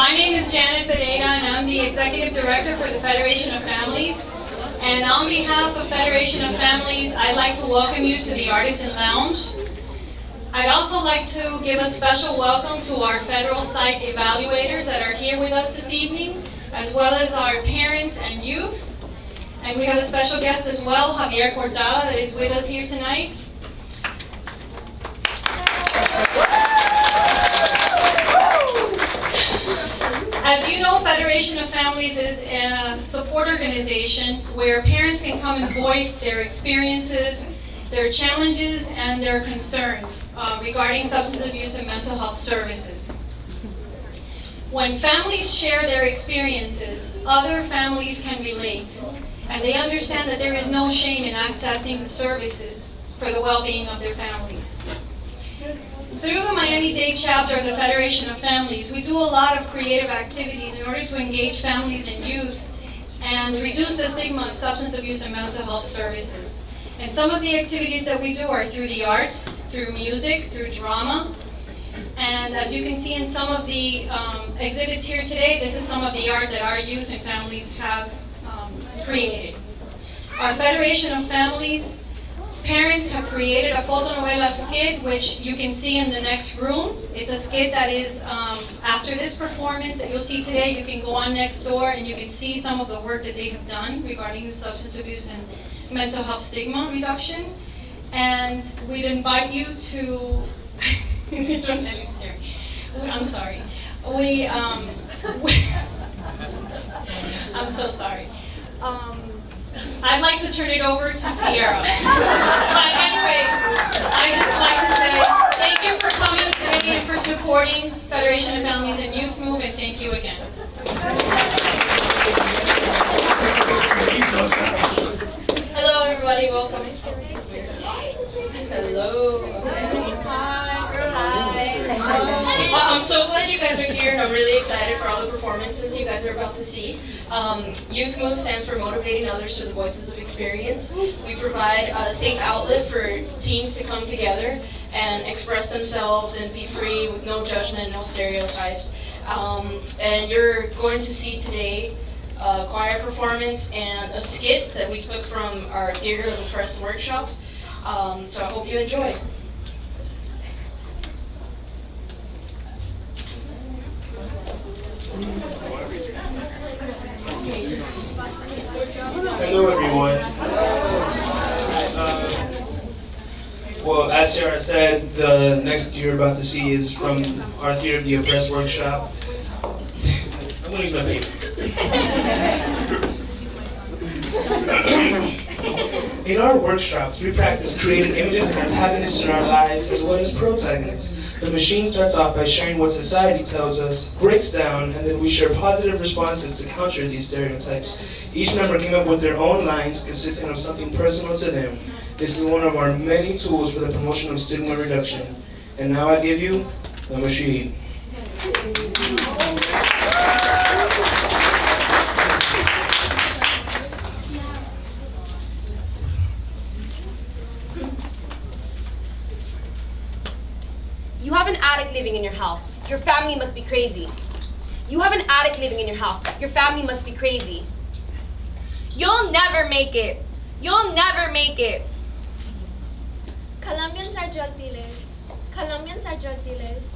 My name is Janet Pereira, and I'm the Executive Director for the Federation of Families. And on behalf of Federation of Families, I'd like to welcome you to the Artisan Lounge. I'd also like to give a special welcome to our federal site evaluators that are here with us this evening, as well as our parents and youth. And we have a special guest as well, Xavier Cortada, that is with us here tonight. As you know, Federation of Families is a support organization where parents can come and voice their experiences, their challenges, and their concerns regarding substance abuse and mental health services. When families share their experiences, other families can relate, and they understand that there is no shame in accessing the services for the well-being of their families. Through the Miami-Dade chapter of the Federation of Families, we do a lot of creative activities in order to engage families and youth and reduce the stigma of substance abuse and mental health services. And some of the activities that we do are through the arts, through music, through drama. And as you can see in some of the exhibits here today, this is some of the art that our youth and families have created. Our Federation of Families parents have created a fotonovela skit, which you can see in the next room. It's a skit that is after this performance that you'll see today. You can go on next door and you can see some of the work that they have done regarding the substance abuse and mental health stigma reduction. And we'd invite you to I'm sorry. I'm so sorry. I'd like to turn it over to Sierra. But anyway, I'd just like to say thank you for coming today and for supporting Federation of Families and Youth Move, and thank you again. Hello everybody, welcome. Hello. I'm so glad you guys are here, and I'm really excited for all the performances you guys are about to see. Youth Move stands for Motivating Others Through the Voices of Experience. We provide a safe outlet for teens to come together and express themselves and be free with no judgment, no stereotypes. And you're going to see today a choir performance and a skit that we took from our Theater of the Press workshops. So I hope you enjoy. Hello everyone. Well, as Sarah said, the next you're about to see is from our Theater of the Oppressed workshop. I'm going to use my paper. In our workshops, we practice creating images of antagonists in our lives as well as protagonists. The machine starts off by sharing what society tells us, breaks down, and then we share positive responses to counter these stereotypes. Each member came up with their own lines consisting of something personal to them. This is one of our many tools for the promotion of stigma reduction. And now I give you the machine. You have an addict living in your house. Your family must be crazy. You have an addict living in your house. Your family must be crazy. You'll never make it. You'll never make it. Colombians are drug dealers. Colombians are drug dealers.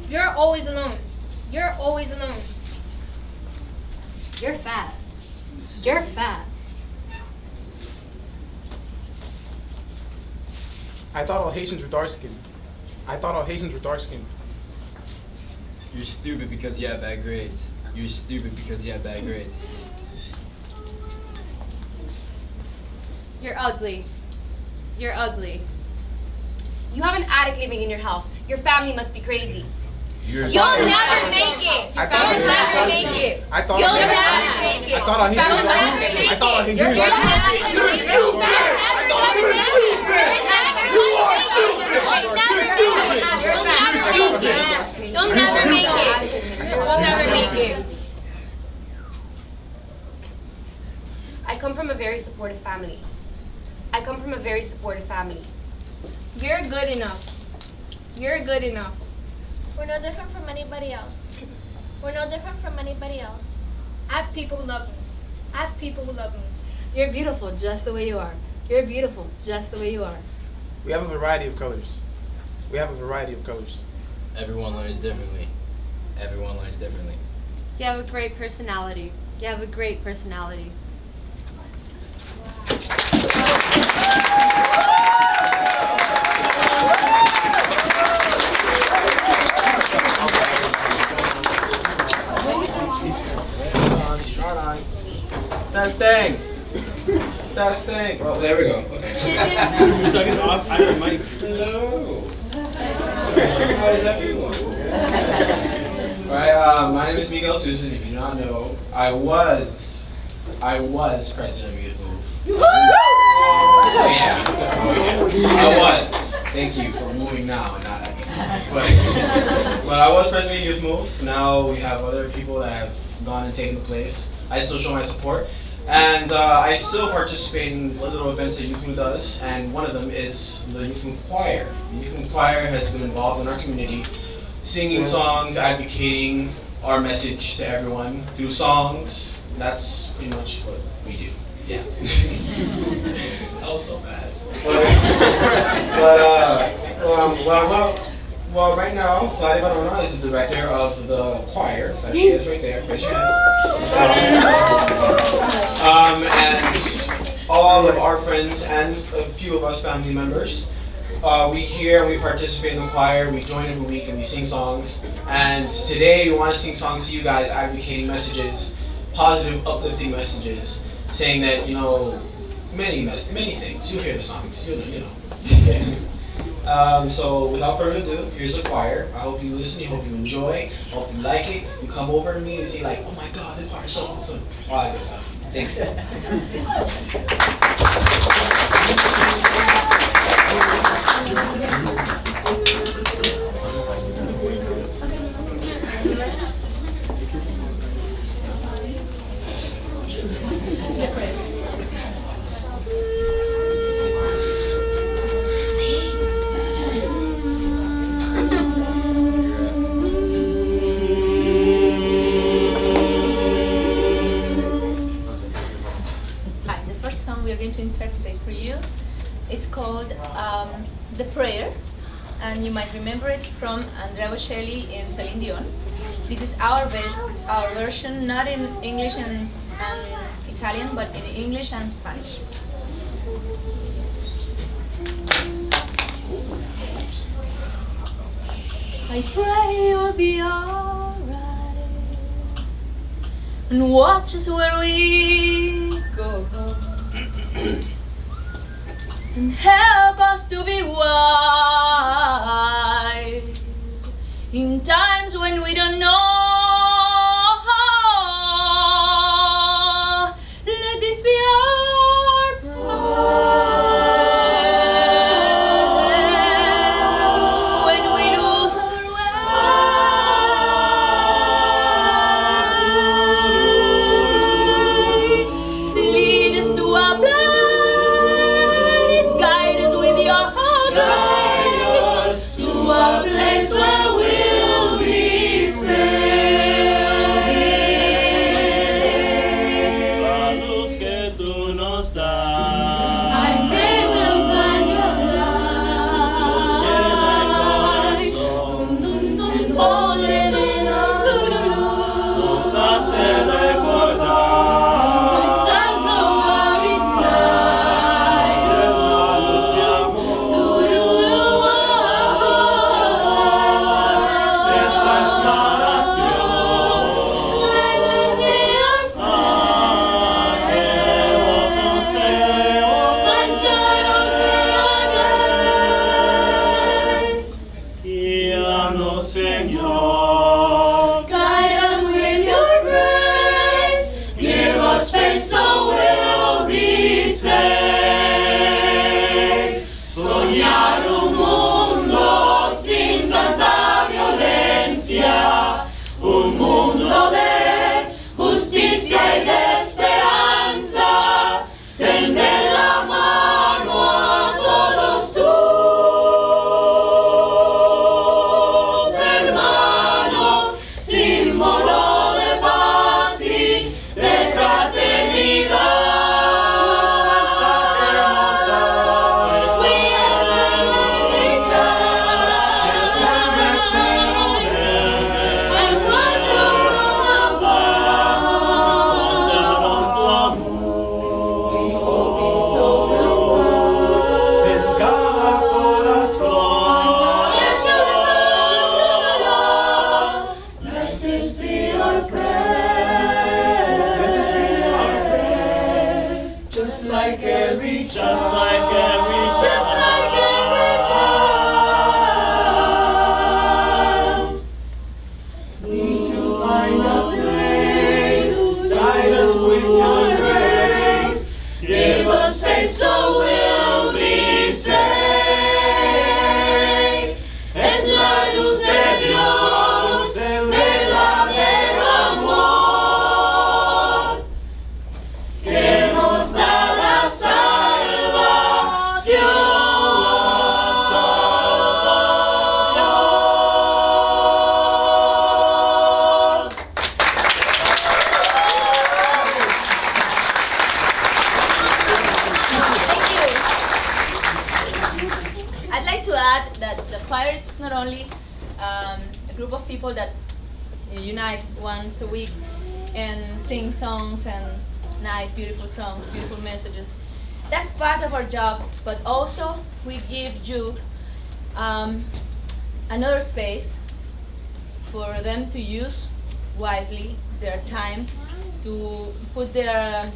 You're always alone. You're always alone. You're fat. You're fat. I thought all Haitians were dark-skinned. I thought all Haitians were dark-skinned. You're stupid because you have bad grades. You're stupid because you have bad grades. You're ugly. You're ugly. You have an addict living in your house. Your family must be crazy. You're You'll never make it. I thought You'll never make it. I thought You'll all never Haitians- make it. I thought all Haitians You'll were never dark-skinned. make I thought all it. Haitians You're were never dark-skinned. make it. You're stupid. I thought you were stupid. You'll never make it. You'll never make it. You'll never make it. You'll never make it. I come from a very supportive family. I come from a very supportive family. You're good enough. You're good enough. We're no different from anybody else. We're no different from anybody else. I have people who love me. I have people who love me. You're beautiful just the way you are. You're beautiful just the way you are. We have a variety of colors. We have a variety of colors. Everyone learns differently. Everyone learns differently. You have a great personality. You have a great personality. Testing. Testing. Oh, there we go. Okay. Hello. How is everyone? All right. My name is Miguel Susan. If you do not know, I was president of Youth Move. Oh yeah. I was. Thank you for moving now and not at before. But I was president of Youth Move. Now we have other people that have gone and taken the place. I still show my support. And I still participate in little events that Youth Move does, and one of them is the Youth Move Choir. The Youth Move Choir has been involved in our community, singing songs, advocating our message to everyone through songs. That's pretty much what we do. Yeah. That was so bad. Well, right now, Claudia Barona is the director of the choir. She is right there. Raise your hand. And all of our friends and a few of us family members, we participate in the choir. We join every week and we sing songs. And today we want to sing songs to you guys, advocating messages, positive, uplifting messages, saying that many things. You'll hear the songs. You know. So without further ado, here's a choir. I hope you listen, I hope you enjoy, I hope you like it. You come over to me and say like, oh my god, the choir is so awesome. All that good stuff. Thank you. To interpret for you. It's called The Prayer, and you might remember it from Andrea Bocelli in Celine Dion. This is our version, not in English and Italian, but in English and Spanish. I pray you'll be alright and watch us where we go. And help us to be wise in times when we don't know. Let this be our prayer when we lose our way. Lead us to a place. A place where we'll be safe. La luz que tú nos das, I pray we'll find your light. nos pone de nos hace recordar The stars go out each night. la luz de amor. Esta es la oración. Let this be our Guíanos, Señor. Guide us with your grace. Give us faith so we'll be safe. Soñar un mundo sin tanta violencia. Un mundo de justicia y de esperanza. Tender la mano a todos tus hermanos. Dios, del verdadero amor, que nos da la salvación. I'd like to add that the choir is not only a group of people that unite once a week and sing songs and nice, beautiful songs, beautiful messages. That's part of our job, but also we give youth another space for them to use wisely their time to put their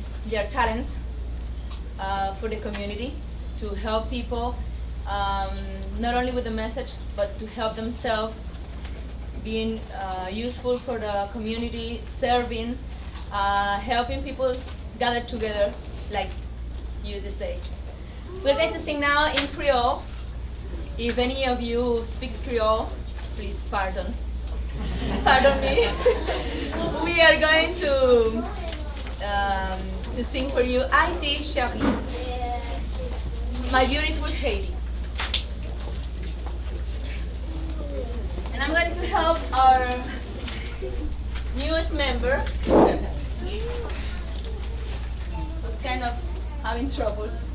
talents for the community, to help people not only with the message, but to help themselves being useful for the community, serving, helping people gather together like you this day. We're going to sing now in Creole. If any of you speaks Creole, please pardon. Pardon me. We are going to sing for you Haïti Chérie, my beautiful Haiti. And I'm going to help our newest member who's kind of having troubles.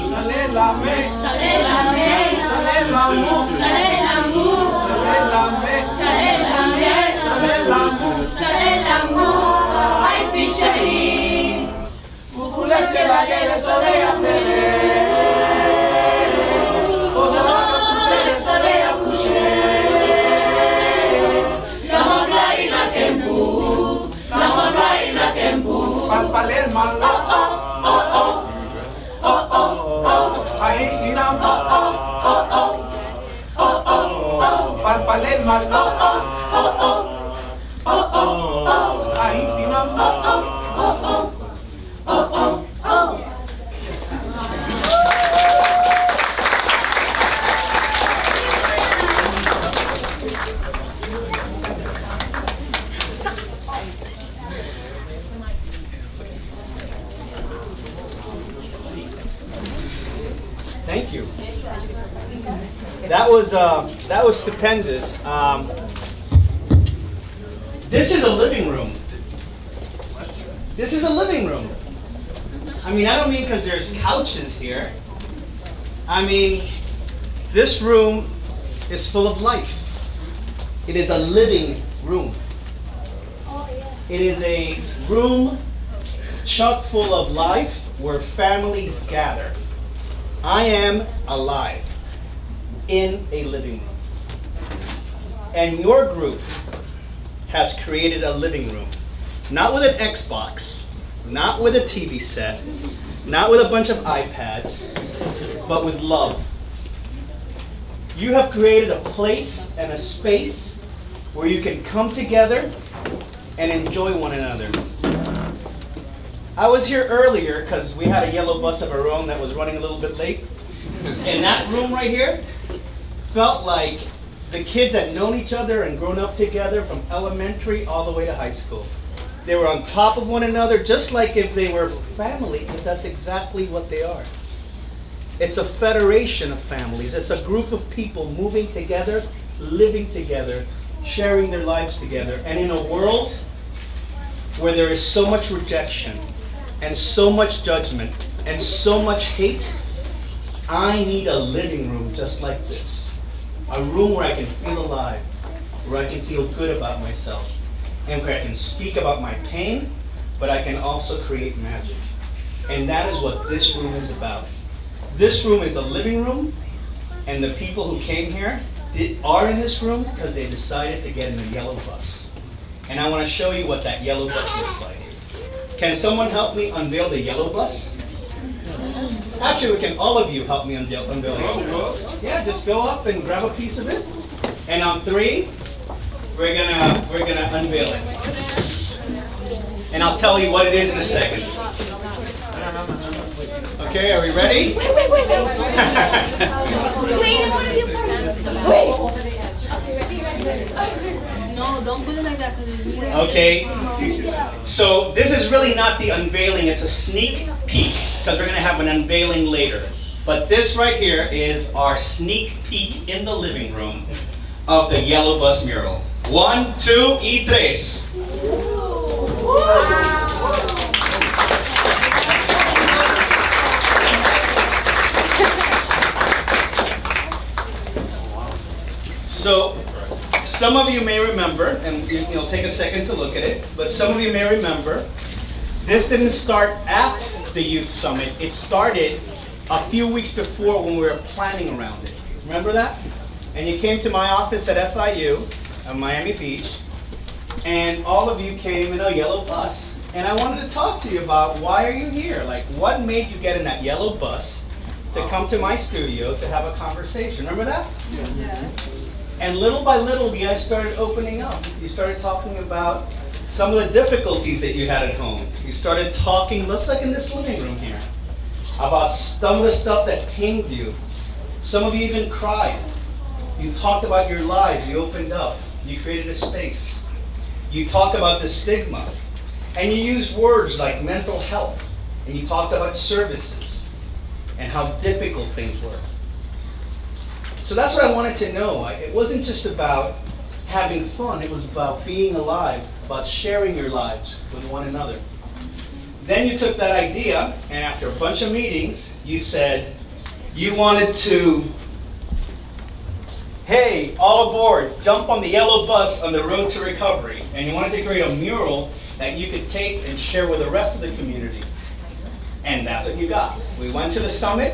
Chalet la main, chalet la main, chalet l'amour, chalet l'amour, chalet la main, chalet la main, chalet l'amour, chalet l'amour, Haïti chérie, pour laisser la guerre le soleil à pleurer, aujourd'hui que souffler le soleil à coucher, la mamba ina tempo, la mamba ina tempo, palpale malo, Haiti nam palpale mal Haiti nam Thank you. That was stupendous. This is a living room. This is a living room. I mean, I don't mean because there's couches here. I mean, this room is full of life. It is a living room. It is a room chock full of life where families gather. I am alive in a living room. And your group has created a living room. Not with an Xbox, not with a TV set, not with a bunch of iPads, but with love. You have created a place and a space where you can come together and enjoy one another. I was here earlier because we had a yellow bus of our own that was running a little bit late. And that room right here felt like the kids had known each other and grown up together from elementary all the way to high school. They were on top of one another just like if they were family, because that's exactly what they are. It's a federation of families. It's a group of people moving together, living together, sharing their lives together. And in a world where there is so much rejection and so much judgment and so much hate, I need a living room just like this. A room where I can feel alive, where I can feel good about myself, and where I can speak about my pain, but I can also create magic. And that is what this room is about. This room is a living room, and the people who came here are in this room because they decided to get in a yellow bus. And I want to show you what that yellow bus looks like. Can someone help me unveil the yellow bus? Actually, can all of you help me unveil the yellow bus? Yeah, just go up and grab a piece of it. And on 3, we're gonna unveil it. And I'll tell you what it is in a second. Okay, are we ready? Wait, I want to be a part of it. Wait. No, don't put it like that because it's weird. Okay, so this is really not the unveiling, it's a sneak peek, because we're going to have an unveiling later. But this right here is our sneak peek in the living room of the Yellow Bus mural. 1, 2, y 3. So, some of you may remember, and you'll take a second to look at it, but some of you may remember, this didn't start at the Youth Summit. It started a few weeks before when we were planning around it. Remember that? And you came to my office at FIU, Miami Beach, and all of you came in a yellow bus. And I wanted to talk to you about why are you here? Like, what made you get in that yellow bus to come to my studio to have a conversation? Remember that? Yeah. And little by little, you guys started opening up. You started talking about some of the difficulties that you had at home. You started talking, just like in this living room here, about some of the stuff that pained you. Some of you even cried. You talked about your lives. You opened up. You created a space. You talked about the stigma. And you used words like mental health. And you talked about services and how difficult things were. So that's what I wanted to know. It wasn't just about having fun. It was about being alive, about sharing your lives with one another. Then you took that idea, and after a bunch of meetings, you said you wanted to, hey, all aboard, jump on the yellow bus on the road to recovery. And you wanted to create a mural that you could take and share with the rest of the community. And that's what you got. We went to the summit.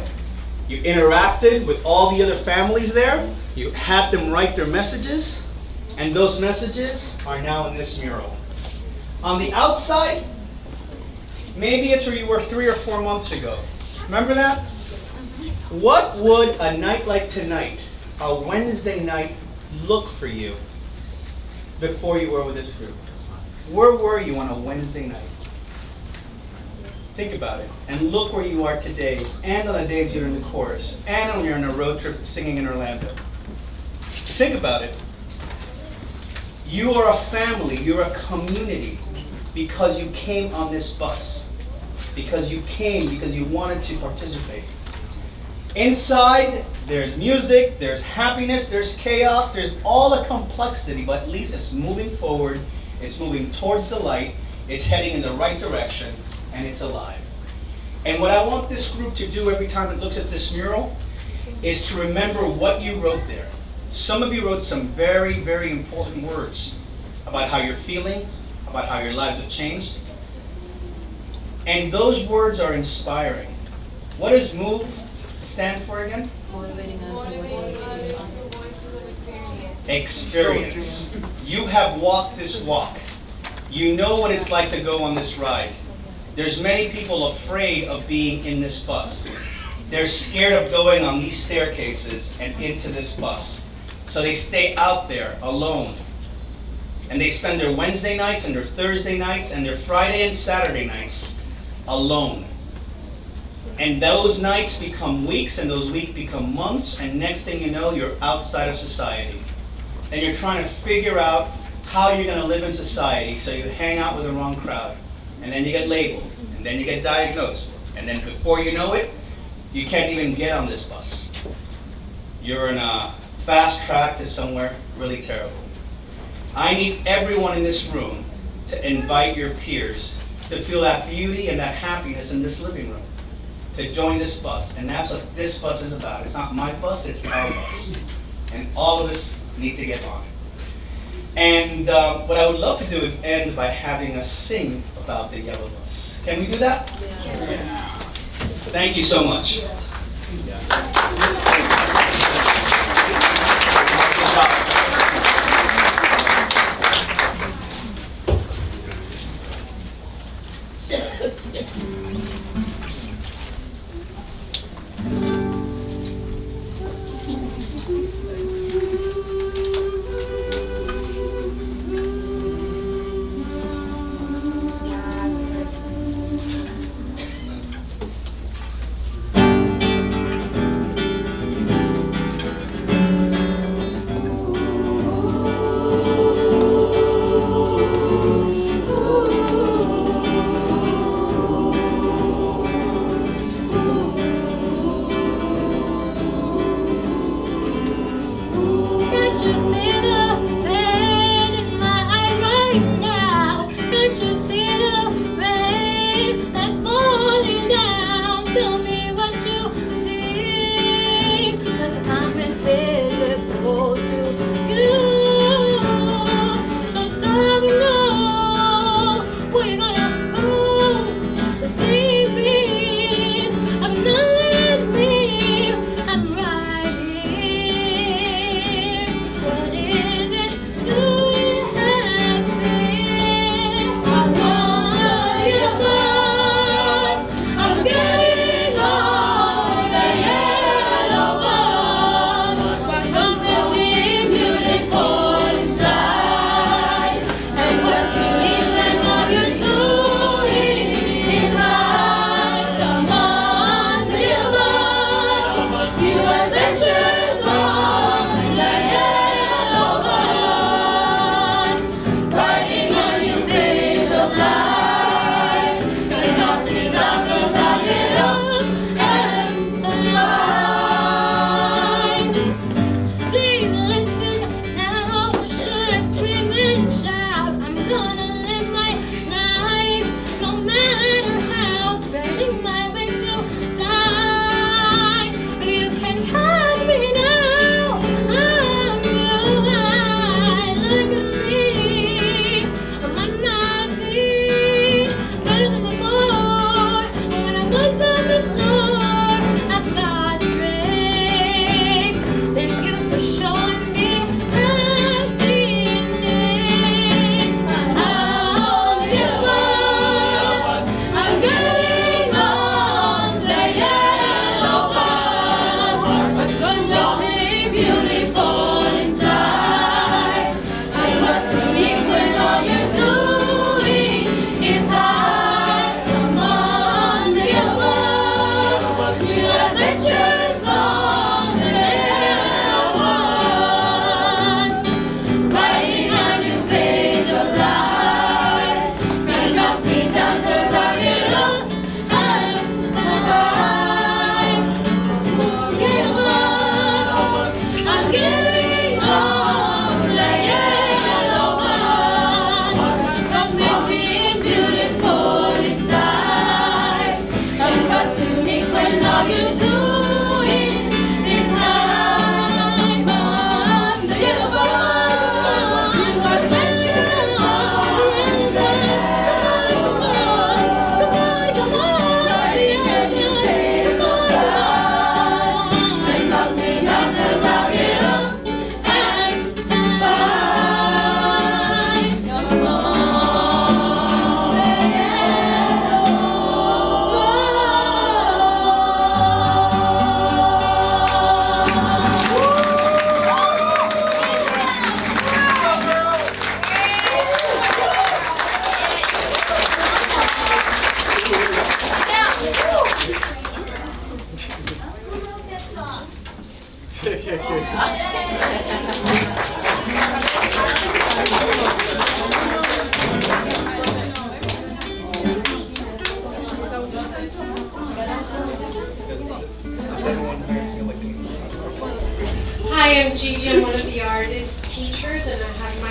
You interacted with all the other families there. You had them write their messages. And those messages are now in this mural. On the outside, maybe it's where you were 3 or 4 months ago. Remember that? What would a night like tonight, a Wednesday night, look for you before you were with this group? Where were you on a Wednesday night? Think about it. And look where you are today, and on the days you're in the chorus, and when you're on a road trip singing in Orlando. Think about it. You are a family, you're a community, because you came on this bus. Because you came, because you wanted to participate. Inside, there's music, there's happiness, there's chaos, there's all the complexity, but at least it's moving forward, it's moving towards the light, it's heading in the right direction, and it's alive. And what I want this group to do every time it looks at this mural is to remember what you wrote there. Some of you wrote some very, very important words about how you're feeling, about how your lives have changed. And those words are inspiring. What does MOVE stand for again? Experience. You have walked this walk. You know what it's like to go on this ride. There's many people afraid of being in this bus. They're scared of going on these staircases and into this bus. So they stay out there alone. And they spend their Wednesday nights and their Thursday nights and their Friday and Saturday nights alone. And those nights become weeks, and those weeks become months, and next thing you know, you're outside of society. And you're trying to figure out how you're going to live in society, so you hang out with the wrong crowd. And then you get labeled, and then you get diagnosed. And then before you know it, you can't even get on this bus. You're in a fast track to somewhere really terrible. I need everyone in this room to invite your peers to feel that beauty and that happiness in this living room, to join this bus. And that's what this bus is about. It's not my bus, it's our bus. And all of us need to get on it. And what I would love to do is end by having us sing about the yellow bus. Can we do that? Yeah. Thank you so much.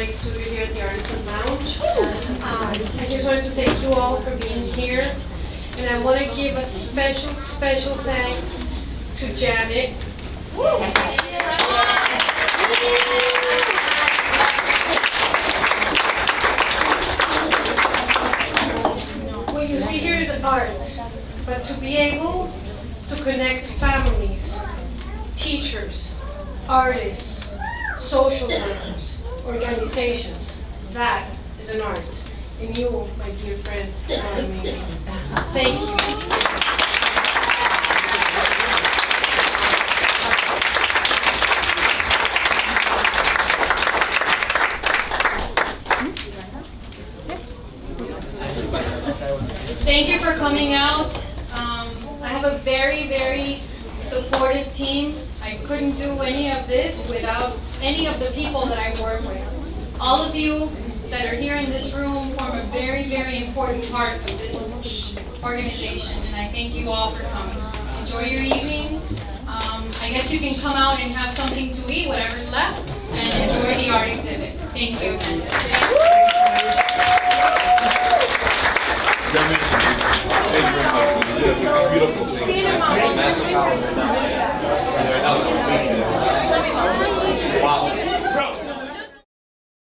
my studio here at the Artisan Lounge. I just wanted to thank you all for being here. And I want to give a special, special thanks to Janet. What you see here is art, but to be able to connect families, teachers, artists, social workers, organizations, that is an art. And you, my dear friend, are amazing. Thank you. Thank you for coming out. I have a very, very supportive team. I couldn't do any of this without any of the people that I work with. All of you that are here in this room form a very, very important part of this organization, and I thank you all for coming. Enjoy your evening. I guess you can come out and have something to eat, whatever's left, and enjoy the art exhibit. Thank you.